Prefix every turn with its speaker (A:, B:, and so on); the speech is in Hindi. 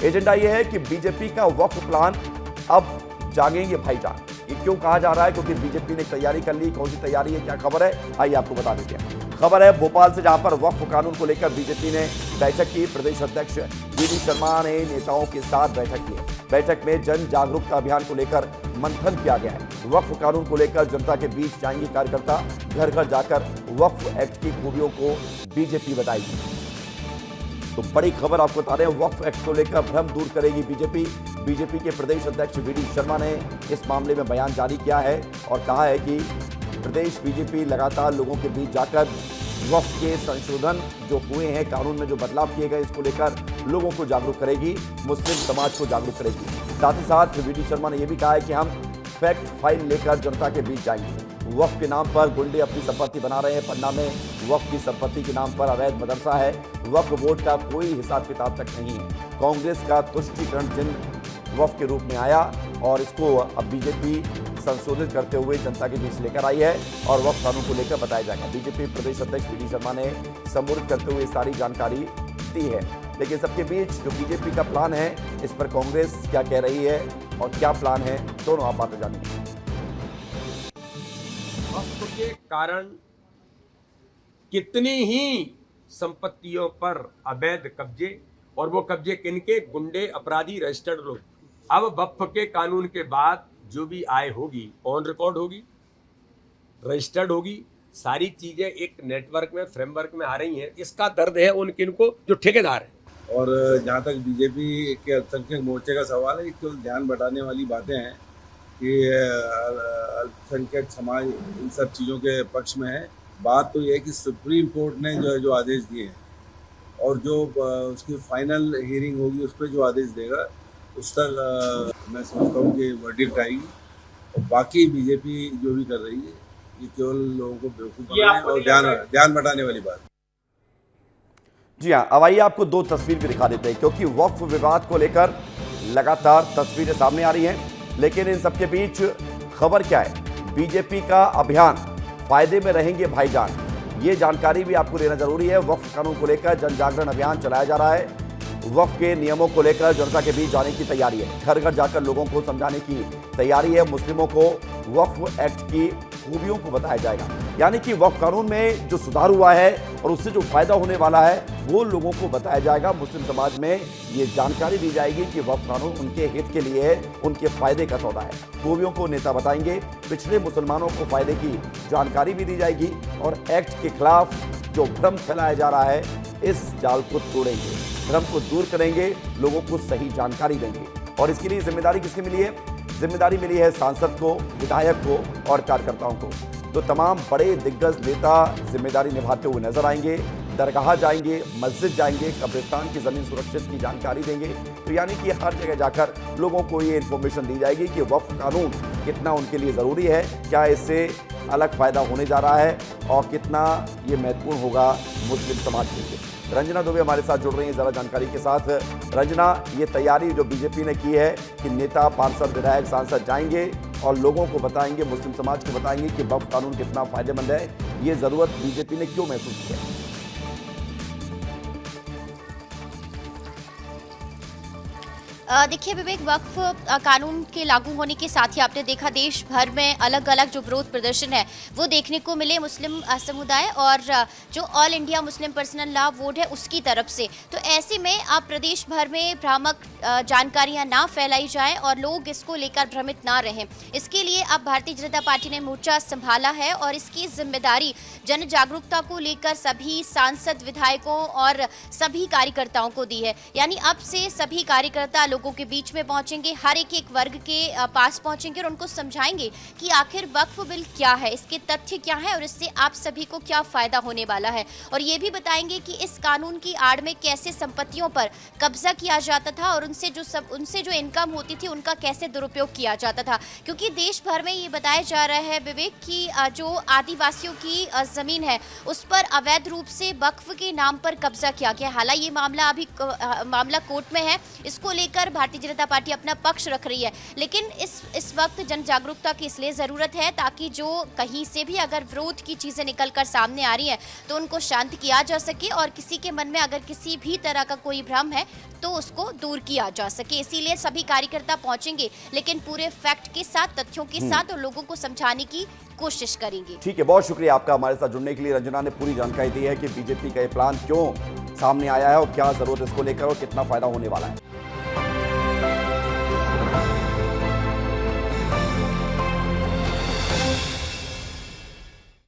A: एजेंडा यह है कि बीजेपी का वक्फ प्लान अब जागेंगे भाईजान। ये क्यों कहा जा रहा है? क्योंकि बीजेपी ने तैयारी कर ली। कौन सी तैयारी है, क्या खबर है, आइए आपको बता देते हैं। खबर है भोपाल से, जहां पर वक्फ कानून को लेकर बीजेपी ने बैठक की। प्रदेश अध्यक्ष वीडी शर्मा ने नेताओं के साथ बैठक की। बैठक में जन जागरूकता अभियान को लेकर मंथन किया गया है। वक्फ कानून को लेकर जनता के बीच जाएंगे कार्यकर्ता। घर घर जाकर वक्फ एक्ट की खूबियों को बीजेपी बताएगी। तो बड़ी खबर आपको बता रहे हैं, वक्फ एक्ट को लेकर भ्रम दूर करेगी बीजेपी। बीजेपी के प्रदेश अध्यक्ष वीडी शर्मा ने इस मामले में बयान जारी किया है और कहा है कि प्रदेश बीजेपी लगातार लोगों के बीच जाकर वक्फ के संशोधन जो हुए हैं, कानून में जो बदलाव किए गए, इसको लेकर लोगों को जागरूक करेगी, मुस्लिम समाज को जागरूक करेगी। साथ ही साथ वीडी शर्मा ने यह भी कहा है कि हम फैक्ट फाइल लेकर जनता के बीच जाएंगे। वक्फ के नाम पर गुंडे अपनी संपत्ति बना रहे हैं। पन्ना में वक्फ की संपत्ति के नाम पर अवैध मदरसा है। वक्फ बोर्ड का कोई हिसाब किताब तक नहीं है। कांग्रेस का तुष्टीकरण चिन्ह वक्फ के रूप में आया और इसको अब बीजेपी संशोधित करते हुए जनता के बीच लेकर आई है और वक्फ कानून को लेकर बताया जाएगा। बीजेपी प्रदेश अध्यक्ष वीडी शर्मा ने संबोधित करते हुए सारी जानकारी दी है। लेकिन सबके बीच जो बीजेपी का प्लान है, इस पर कांग्रेस क्या कह रही है और क्या प्लान है, दोनों आप बातें जानेंगे।
B: वक्फ के कारण कितनी ही संपत्तियों पर अवैध कब्जे, और वो कब्जे किनके? गुंडे, अपराधी, रजिस्टर्ड लोग। अब वक्फ के कानून के बाद जो भी आय होगी ऑन रिकॉर्ड होगी, रजिस्टर्ड होगी, सारी चीजें एक नेटवर्क में, फ्रेमवर्क में आ रही हैं। इसका दर्द है उन किनको जो ठेकेदार हैं।
C: और जहाँ तक बीजेपी के अल्पसंख्यक मोर्चे का सवाल है, केवल ध्यान बटाने वाली बातें हैं कि अल्पसंख्यक समाज इन सब चीज़ों के पक्ष में है। बात तो यह है कि सुप्रीम कोर्ट ने जो आदेश दिए हैं और जो उसकी फाइनल हियरिंग होगी, उस पर जो आदेश देगा, उस तक मैं समझता हूँ कि वर्डिक्ट आएगी। और बाकी बीजेपी जो भी कर रही है, ये केवल लोगों को बेवकूफ़ बनाने और ध्यान बटाने वाली बात है।
A: जी हाँ, अब आइए आपको दो तस्वीर भी दिखा देते हैं, क्योंकि वक्फ विवाद को लेकर लगातार तस्वीरें सामने आ रही हैं। लेकिन इन सबके बीच खबर क्या है? बीजेपी का अभियान, फायदे में रहेंगे भाईजान, ये जानकारी भी आपको देना जरूरी है। वक्फ कानून को लेकर जन जागरण अभियान चलाया जा रहा है। वक्फ के नियमों को लेकर जनता के बीच जाने की तैयारी है। घर घर जाकर लोगों को समझाने की तैयारी है। मुस्लिमों को वक्फ एक्ट की खूबियों को बताया जाएगा। यानी कि वक्फ कानून में जो सुधार हुआ है और उससे जो फायदा होने वाला है, वो लोगों को बताया जाएगा। मुस्लिम समाज में ये जानकारी दी जाएगी कि वक्फ कानून उनके हित के लिए है, उनके फायदे का सौदा है। खूबियों को नेता बताएंगे। पिछड़े मुसलमानों को फायदे की जानकारी भी दी जाएगी और एक्ट के खिलाफ जो भ्रम फैलाया जा रहा है, इस जाल को तोड़ेंगे, भ्रम को दूर करेंगे, लोगों को सही जानकारी देंगे। और इसके लिए जिम्मेदारी किसकी मिली है? जिम्मेदारी मिली है सांसद को, विधायक को और कार्यकर्ताओं को। तो तमाम बड़े दिग्गज नेता जिम्मेदारी निभाते हुए नजर आएंगे। दरगाह जाएंगे, मस्जिद जाएंगे, कब्रिस्तान की जमीन सुरक्षित की जानकारी देंगे। तो यानी कि हर जगह जाकर लोगों को ये इन्फॉर्मेशन दी जाएगी कि वक्फ कानून कितना उनके लिए ज़रूरी है, क्या इससे अलग फ़ायदा होने जा रहा है और कितना ये महत्वपूर्ण होगा मुस्लिम समाज के लिए। रंजना दुबे हमारे साथ जुड़ रही हैं ज़रा जानकारी के साथ। रंजना, ये तैयारी जो बीजेपी ने की है कि नेता, पार्षद, विधायक, सांसद जाएंगे और लोगों को बताएंगे, मुस्लिम समाज को बताएंगे कि वक्फ कानून कितना फ़ायदेमंद है, ये ज़रूरत बीजेपी ने क्यों महसूस की है?
D: देखिए विवेक, वक्फ कानून के लागू होने के साथ ही आपने देखा देश भर में अलग अलग जो विरोध प्रदर्शन है वो देखने को मिले मुस्लिम समुदाय और जो all India Muslim personal law board है उसकी तरफ से। तो ऐसे में आप प्रदेश भर में भ्रामक जानकारियां ना फैलाई जाएं और लोग इसको लेकर भ्रमित ना रहें, इसके लिए अब भारतीय जनता पार्टी ने मोर्चा संभाला है और इसकी जिम्मेदारी जन जागरूकता को लेकर सभी सांसद, विधायकों और सभी कार्यकर्ताओं को दी है। यानी अब से सभी कार्यकर्ता लोगों के बीच में पहुंचेंगे, हर एक वर्ग के पास पहुंचेंगे और उनको समझाएंगे कि आखिर वक्फ बिल क्या है, इसके तथ्य क्या है और इससे आप सभी को क्या फायदा होने वाला है। और ये भी बताएंगे कि इस कानून की आड़ में कैसे संपत्तियों पर कब्जा किया जाता था और उनसे जो इनकम होती थी उनका कैसे दुरुपयोग किया जाता था। क्योंकि देश भर में ये बताया जा रहा है विवेक कि जो आदिवासियों की जमीन है उस पर अवैध रूप से वक्फ के नाम पर कब्जा किया गया। हालांकि ये मामला अभी मामला कोर्ट में है, इसको लेकर भारतीय जनता पार्टी अपना पक्ष रख रही है, लेकिन इस वक्त जन जागरूकता की इसलिए ज़रूरत है ताकि जो कहीं से भी अगर विरोध की चीज़ें निकल कर सामने आ रही हैं तो उनको शांत किया जा सके और किसी के मन में अगर किसी भी तरह का कोई भ्रम है तो उसको दूर किया जा सके। इसीलिए सभी कार्यकर्ता पहुंचेंगे, लेकिन पूरे फैक्ट के साथ, तथ्यों के साथ और लोगों को समझाने की कोशिश करेंगे।
A: ठीक है, बहुत शुक्रिया आपका हमारे साथ जुड़ने के लिए। रंजना ने पूरी जानकारी दी है कि बीजेपी का ये प्लान क्यों सामने आया है और क्या जरूरत इसको लेकर और कितना फायदा होने वाला है।